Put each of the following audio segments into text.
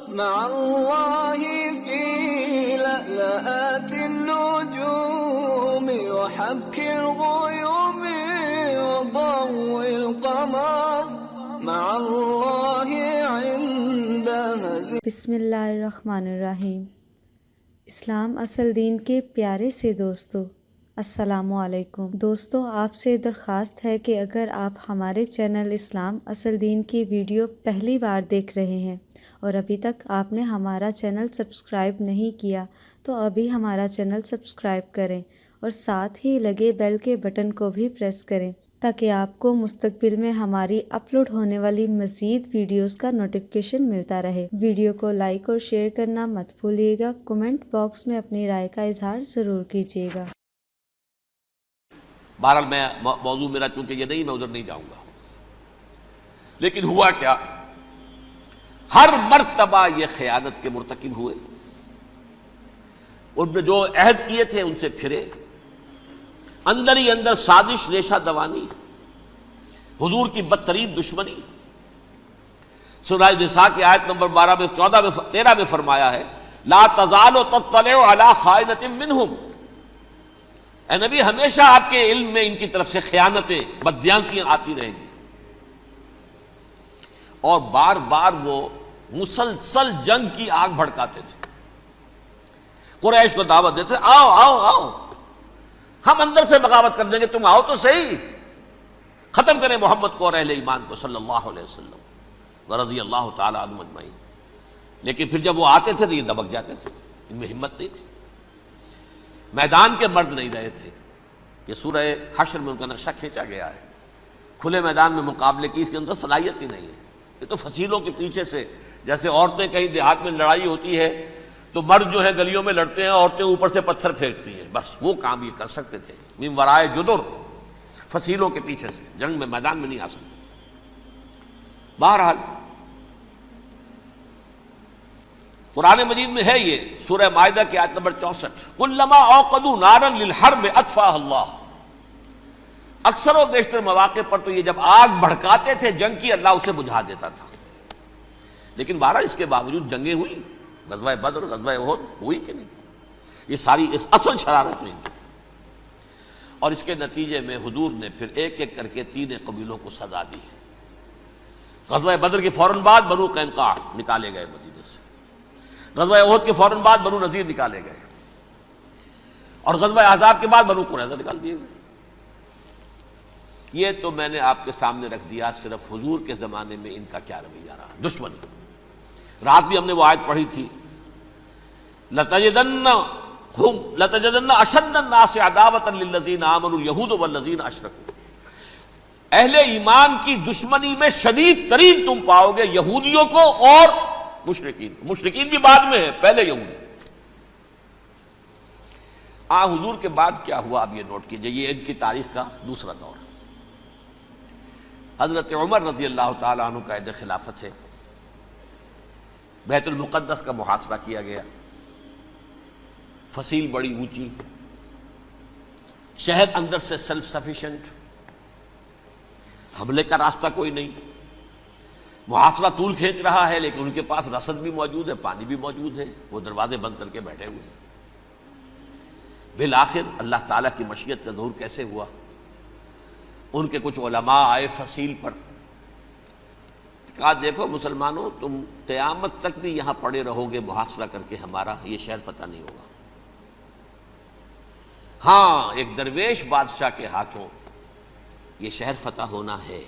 مع الله في لألآت النجوم وحبك الغيوم وضوء القمر مع الله عند هزيمة. بسم اللہ الرحمن الرحیم. اسلام اصل دین کے پیارے سے دوستو، السلام علیکم. دوستو، آپ سے درخواست ہے کہ اگر آپ ہمارے چینل اسلام اصل دین کی ویڈیو پہلی بار دیکھ رہے ہیں اور ابھی تک آپ نے ہمارا چینل سبسکرائب نہیں کیا تو ابھی ہمارا چینل سبسکرائب کریں اور ساتھ ہی لگے بیل کے بٹن کو بھی پریس کریں تاکہ آپ کو مستقبل میں ہماری اپلوڈ ہونے والی مزید ویڈیوز کا نوٹیفیکیشن ملتا رہے. ویڈیو کو لائک اور شیئر کرنا مت بھولیے گا. کمنٹ باکس میں اپنی رائے کا اظہار ضرور کیجیے گا. بہرحال میں موضوع میرا چونکہ یہ نہیں، میں ادھر نہیں جاؤں گا. لیکن ہوا کیا، ہر مرتبہ یہ خیانت کے مرتکب ہوئے. ان نے جو عہد کیے تھے ان سے پھرے، اندر ہی اندر سازش ریشہ دوانی، حضور کی بدترین دشمنی. سورہ نساء کی آیت نمبر 12 میں 14 میں 13 میں فرمایا ہے لا تزال تطلع علی خائنۃ منہم. اے نبی، ہمیشہ آپ کے علم میں ان کی طرف سے خیانتیں، بددیانتیاں آتی رہیں گی. اور بار بار وہ مسلسل جنگ کی آگ بھڑکاتے تھے. قریش کو دعوت دیتے، آؤ آؤ آؤ، ہم اندر سے بغاوت کر دیں گے، تم آؤ تو صحیح، ختم کریں محمد کو اور اہل ایمان کو صلی اللہ علیہ وسلم ورضی اللہ تعالی عنہم اجمعین. لیکن پھر جب وہ آتے تھے تو یہ دبک جاتے تھے، ان میں ہمت نہیں تھی، میدان کے مرد نہیں رہے تھے. یہ سورہ حشر میں ان کا نقشہ کھینچا گیا ہے. کھلے میدان میں مقابلے کی اس کے اندر صلاحیت ہی نہیں ہے. یہ تو فصیلوں کے پیچھے سے، جیسے عورتیں کہیں دیہات میں لڑائی ہوتی ہے تو مرد جو ہے گلیوں میں لڑتے ہیں، عورتیں اوپر سے پتھر پھینکتی ہیں، بس وہ کام یہ کر سکتے تھے. من ورائے جدر، فصیلوں کے پیچھے سے، جنگ میں میدان میں نہیں آ سکتے. بہرحال قرآن مجید میں ہے یہ سورہ مائدہ کی آیت نمبر 64 کلما اوقدوا نارا للحرب اطفاها اللہ. اکثر و بیشتر مواقع پر تو یہ جب آگ بھڑکاتے تھے جنگ کی، اللہ اسے بجھا دیتا تھا. لیکن بہرحال اس کے باوجود جنگیں ہوئی، غزوہ بدر، غزوہ احد ہوئی کہ نہیں. یہ ساری اصل شرارت نہیں. اور اس کے نتیجے میں حضور نے پھر ایک ایک کر کے 3 قبیلوں کو سزا دی. غزوہ بدر کے فوراً بعد بنو قینقاع نکالے گئے مدینے سے، غزوہ احد کے فوراً بعد بنو نذیر نکالے گئے، اور غزوہ احزاب کے بعد بنو قریظہ نکال دیے گئے. یہ تو میں نے آپ کے سامنے رکھ دیا صرف حضور کے زمانے میں ان کا کیا رویہ رہا. دشمن، رات بھی ہم نے وہ آیت پڑھی تھی لَتَجِدَنَّ أَشَدَّ النَّاسِ عَدَاوَةً لِلَّذِينَ آمَنُوا الْيَهُودُ وَالَّذِينَ أَشْرَكُوا. اہل ایمان کی دشمنی میں شدید ترین تم پاؤ گے یہودیوں کو اور مشرکین. مشرکین بھی بعد میں ہے، پہلے یہودی. حضور کے بعد کیا ہوا اب یہ نوٹ کیجئے. یہ ان کی تاریخ کا دوسرا دور. حضرت عمر رضی اللہ تعالیٰ عنہ کا عہد خلافت ہے. بیت المقدس کا محاصرہ کیا گیا، فصیل بڑی اونچی، شہر اندر سے سیلف سفیشینٹ، حملے کا راستہ کوئی نہیں. محاصرہ طول کھینچ رہا ہے لیکن ان کے پاس رسد بھی موجود ہے، پانی بھی موجود ہے. وہ دروازے بند کر کے بیٹھے ہوئے ہیں. بالآخر اللہ تعالیٰ کی مشیت کا ظہور کیسے ہوا؟ ان کے کچھ علماء آئے فصیل پر، کہا دیکھو مسلمانوں، تم قیامت تک بھی یہاں پڑے رہو گے محاصرہ کر کے، ہمارا یہ شہر فتح نہیں ہوگا. ہاں، ایک درویش بادشاہ کے ہاتھوں یہ شہر فتح ہونا ہے،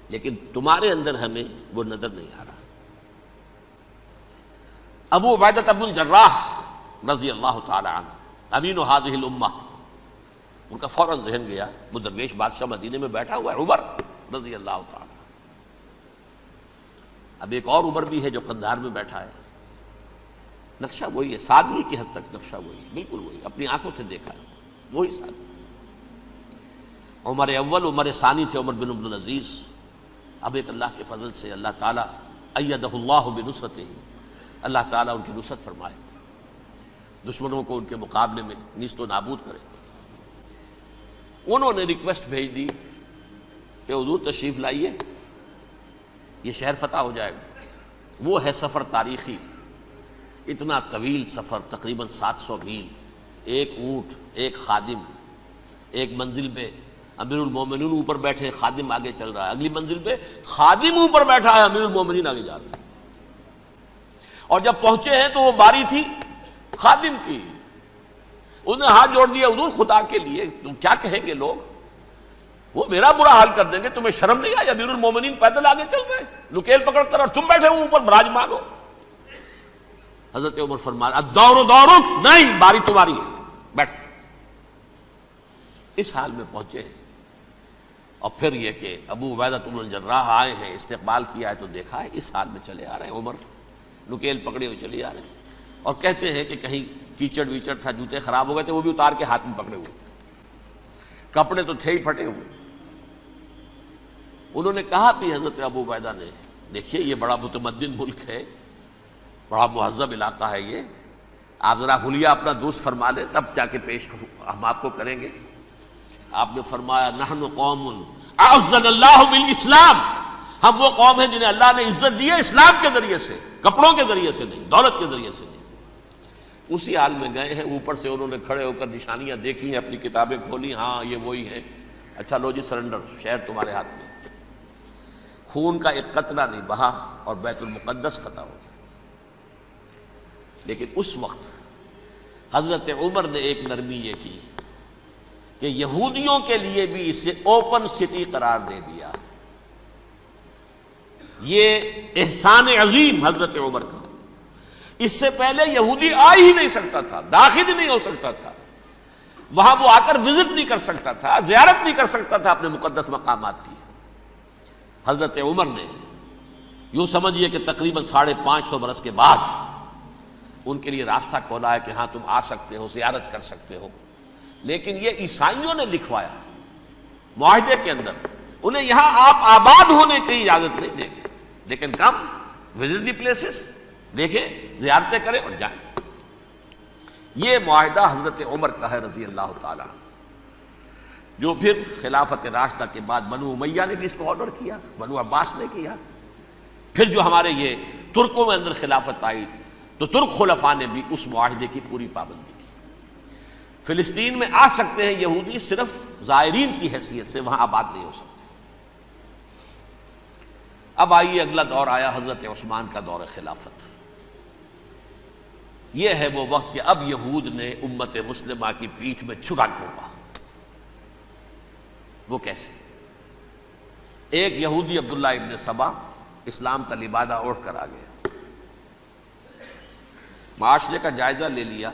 لیکن تمہارے اندر ہمیں وہ نظر نہیں آ رہا. ابو عبیدہ بن الجراح رضی اللہ تعالی عنہ، امین هذه الامہ، ان کا فوراً ذہن گیا وہ درویش بادشاہ مدینے میں بیٹھا ہوا ہے عمر رضی اللہ تعالی. اب ایک اور عمر بھی ہے جو قندھار میں بیٹھا ہے. نقشہ وہی ہے، سادگی کی حد تک نقشہ وہی، بالکل وہی، اپنی آنکھوں سے دیکھا ہے وہی سادگی. عمر اول، عمر ثانی تھے عمر بن عبد العزیز. اب ایک اللہ کے فضل سے اللہ تعالیٰ ایدہ اللہ بنصرتہ، اللہ تعالیٰ ان کی نصرت فرمائے، دشمنوں کو ان کے مقابلے میں نیست و نابود کرے. انہوں نے ریکویسٹ بھیج دی کہ حضور تشریف لائیے، یہ شہر فتح ہو جائے گا. وہ ہے سفر تاریخی، اتنا طویل سفر، تقریباً 700 میل، ایک اونٹ، ایک خادم، ایک منزل پہ امیر المومنین اوپر بیٹھے، خادم آگے چل رہا ہے، اگلی منزل پہ خادم اوپر بیٹھا ہے، امیر المومنین آگے جا رہے ہیں۔ اور جب پہنچے ہیں تو وہ باری تھی خادم کی، انہوں نے ہاتھ جوڑ دیا، حضور خدا کے لیے تم کیا کہیں گے لوگ، وہ میرا برا حال کر دیں گے، تمہیں شرم نہیں آئی؟ امیر المومنین پیدل آگے چل رہے ہیں نکیل پکڑ کر، اور تم بیٹھے ہو اوپر براجمان ہو۔ حضرت عمر فرمایا الدور دورک، نہیں باری تمہاری ہے، بیٹھ۔ اس حال میں پہنچے ہیں، اور پھر یہ کہ ابو عبیدہ بن الجراح آئے ہیں، استقبال کیا ہے تو دیکھا ہے اس حال میں چلے آ رہے ہیں، عمر نکیل پکڑے ہوئے چلے آ رہے ہیں، اور کہتے ہیں کہ کہیں کیچڑ ویچڑ تھا، جوتے خراب ہو گئے تھے، وہ بھی اتار کے ہاتھ میں پکڑے ہوئے، کپڑے تو تھے ہی پھٹے ہوئے۔ انہوں نے کہا بھی حضرت ابو عبیدہ نے، دیکھیے یہ بڑا متمدن ملک ہے، بڑا مہذب علاقہ ہے یہ، آپ ذرا حلیہ اپنا دوست فرما لیں تب جا کے پیش ہم آپ کو کریں گے۔ آپ نے فرمایا نحن قوم اعزنا اللہ بالاسلام، ہم وہ قوم ہیں جنہیں اللہ نے عزت دی ہے اسلام کے ذریعے سے، کپڑوں کے ذریعے سے نہیں، دولت کے ذریعے سے نہیں۔ اسی حال میں گئے ہیں، اوپر سے انہوں نے کھڑے ہو کر نشانیاں دیکھی ہیں، اپنی کتابیں کھولی، ہاں یہ وہی ہے، اچھا لو جی سرنڈر، شہر تمہارے ہاتھ میں۔ خون کا ایک قطرہ نہیں بہا اور بیت المقدس فتح ہو گیا۔ لیکن اس وقت حضرت عمر نے ایک نرمی یہ کی کہ یہودیوں کے لیے بھی اسے اوپن سٹی قرار دے دیا۔ یہ احسان عظیم حضرت عمر کا، اس سے پہلے یہودی آ ہی نہیں سکتا تھا، داخل ہی نہیں ہو سکتا تھا، وہاں وہ آ کر وزٹ نہیں کر سکتا تھا، زیارت نہیں کر سکتا تھا اپنے مقدس مقامات کی۔ حضرت عمر نے یوں سمجھیے کہ تقریباً 550 برس کے بعد ان کے لیے راستہ کھولا ہے کہ ہاں تم آ سکتے ہو، زیارت کر سکتے ہو۔ لیکن یہ عیسائیوں نے لکھوایا معاہدے کے اندر، انہیں یہاں آپ آباد ہونے کی اجازت نہیں دیں گے، لیکن کم وزٹ دی پلیسز، دیکھیں زیارتیں کریں اور جائیں۔ یہ معاہدہ حضرت عمر کا ہے رضی اللہ تعالیٰ، جو پھر خلافت راشدہ کے بعد بنو امیہ نے بھی اس کو آنر کیا، بنو عباس نے کیا، پھر جو ہمارے یہ ترکوں میں اندر خلافت آئی تو ترک خلفاء نے بھی اس معاہدے کی پوری پابندی کی۔ فلسطین میں آ سکتے ہیں یہودی صرف زائرین کی حیثیت سے، وہاں آباد نہیں ہو سکتے۔ اب آئیے اگلا دور آیا حضرت عثمان کا دور خلافت۔ یہ ہے وہ وقت کہ اب یہود نے امت مسلمہ کی پیٹھ میں چھرا گھونپا۔ وہ کیسے؟ ایک یہودی عبداللہ ابن سبا اسلام کا لبادہ اوڑھ کر آ گیا، معاشرے کا جائزہ لے لیا،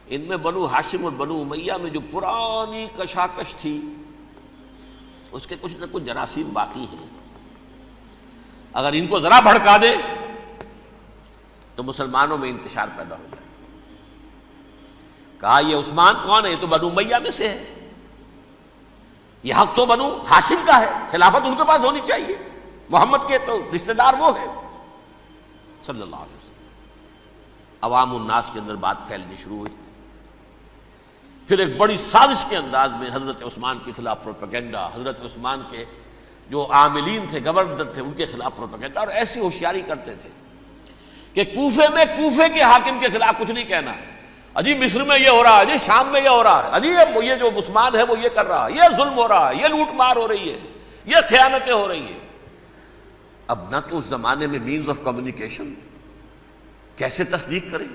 ان میں بنو ہاشم اور بنو امیہ میں جو پرانی کشاکش تھی اس کے کچھ نہ کچھ جراثیم باقی ہیں، اگر ان کو ذرا بھڑکا دے تو مسلمانوں میں انتشار پیدا ہو جائے۔ کہا یہ عثمان کون ہے؟ یہ تو بنو امیہ میں سے ہے، یہ حق تو بنو ہاشم کا ہے، خلافت ان کے پاس ہونی چاہیے، محمد کے تو رشتہ دار وہ ہے صلی اللہ علیہ وسلم۔ عوام الناس کے اندر بات پھیلنی شروع ہوئی، پھر ایک بڑی سازش کے انداز میں حضرت عثمان کے خلاف پروپیگنڈا، حضرت عثمان کے جو عاملین تھے، گورنر تھے، ان کے خلاف پروپیگنڈا، اور ایسی ہوشیاری کرتے تھے کہ کوفے میں کوفے کے حاکم کے خلاف کچھ نہیں کہنا، اجی مصر میں یہ ہو رہا ہے، اجی شام میں یہ ہو رہا ہے، اجی یہ جو عثمان ہے وہ یہ کر رہا ہے، یہ ظلم ہو رہا ہے، یہ لوٹ مار ہو رہی ہے، یہ خیانتیں ہو رہی ہیں۔ اب نہ تو اس زمانے میں مینز آف کمیونیکیشن، کیسے تصدیق کریں؟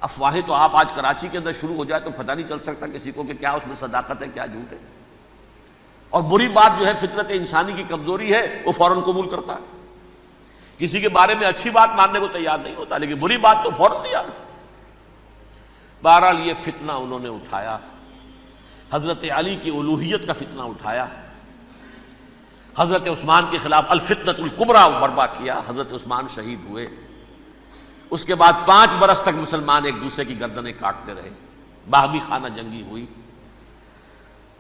افواہیں تو آپ آج کراچی کے اندر شروع ہو جائے تو پتہ نہیں چل سکتا کسی کو کہ کیا اس میں صداقت ہے کیا جھوٹ ہے، اور بری بات جو ہے فطرت انسانی کی کمزوری ہے وہ فوراً قبول کرتا ہے، کسی کے بارے میں اچھی بات ماننے کو تیار نہیں ہوتا لیکن بری بات تو فوراً تیار۔ بہرحال یہ فتنہ انہوں نے اٹھایا، حضرت علی کی الوہیت کا فتنہ اٹھایا، حضرت عثمان کے خلاف الفتنۃ الکبریٰ برپا کیا، حضرت عثمان شہید ہوئے۔ اس کے بعد 5 برس تک مسلمان ایک دوسرے کی گردنیں کاٹتے رہے، باہمی خانہ جنگی ہوئی،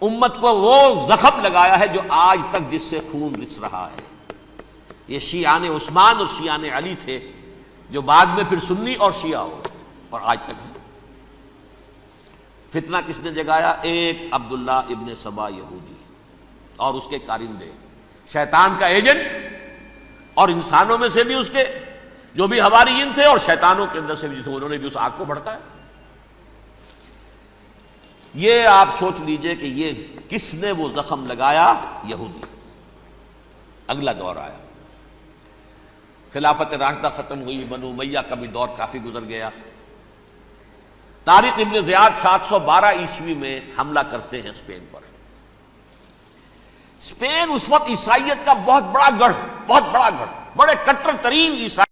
امت کو وہ زخم لگایا ہے جو آج تک جس سے خون رس رہا ہے۔ یہ شیعان عثمان اور شیعان علی تھے جو بعد میں پھر سنی اور شیعہ ہو اور آج تک ہے۔ فتنہ کس نے جگایا؟ ایک عبداللہ ابن سبا یہودی اور اس کے کارندے، شیطان کا ایجنٹ اور انسانوں میں سے بھی اس کے جو بھی حواریین تھے اور شیطانوں کے اندر سے بھی تھے، انہوں نے بھی اس آگ کو بھڑکایا۔ یہ آپ سوچ لیجئے کہ یہ کس نے وہ زخم لگایا؟ یہودی۔ اگلا دور آیا، خلافت راشدہ ختم ہوئی، بنو امیہ کا بھی دور کافی گزر گیا۔ طارق ابن زیاد 712 عیسوی میں حملہ کرتے ہیں اسپین پر۔ اسپین اس وقت عیسائیت کا بہت بڑا گڑھ، بہت بڑا گڑھ، بڑے کٹر ترین عیسائی